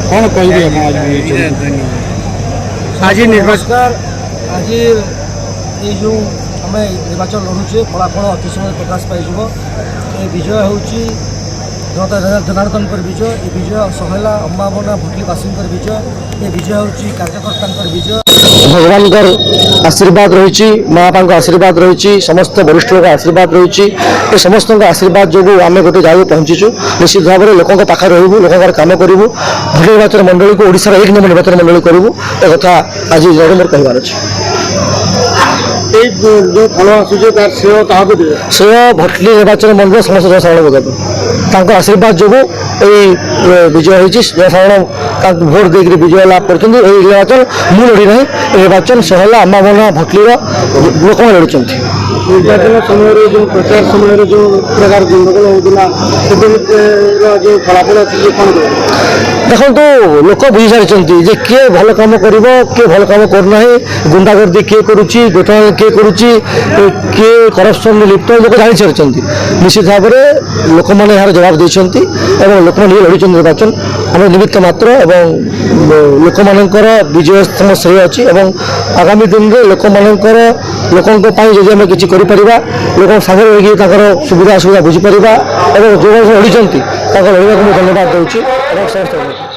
कौन कहिए आज नमस्कार। आज ये जो आम निर्वाचन लड़ुचे फलाफल अति समय प्रकाश पाई ये विजय हूँ जनता जनार्दन विजय। ये विजय सहला अम्बाबना भोटलीवासी विजय। ये विजय हूँ कार्यकर्ता विजय। भगवान आशीर्वाद रही माँ बापा आशीर्वाद रही समस्त वरिष्ठ लोक आशीर्वाद रही समस्त आशीर्वाद जो आम गोटे जगह पहुँचीचु निश्चित भाव में लोकों पाखे रहू लोक कम करूँ भोट निर्वाचन मंडली को ओडिशार 1 नंबर निर्वाचन मंडली करूँ एक कथा आज मोर कहबार अच्छे जो फल आसूचे श्रेय भोटली निर्वाचन मंडल समस्त जनसाधारण देवे आशीर्वाद जो विजय होती जनसाधारण भोट देकर विजय लाभ कर निर्वाचन मु लड़ी ना निर्वाचन सहला अम्बाबना भोटलीर लोक लड़ी निर्वाचन समय जो प्रचार समय जो प्रकार गंडगोल होता जो फलाफल अच्छी कौन देखो लोक बुझी सारी किए भल कम कर किए भल कम करना गुंडागर्दी किए करुच्ची गोटाल किए करुच्ची किए करप्शन लिप्त लोक जानी सारी निश्चित भाव में लोक मैंने यार जवाब देते लोक मैंने लड़ी निर्वाचन आम निमित्त मात्र एवं लोक मानकर विजय श्रेय अच्छी आगामी दिन में लोक मानकर लोकों जब आम किसी लोक सागर सुविधा असुविधा बुझीपर और जो लड़ी लड़ाक धन्यवाद दूसरी।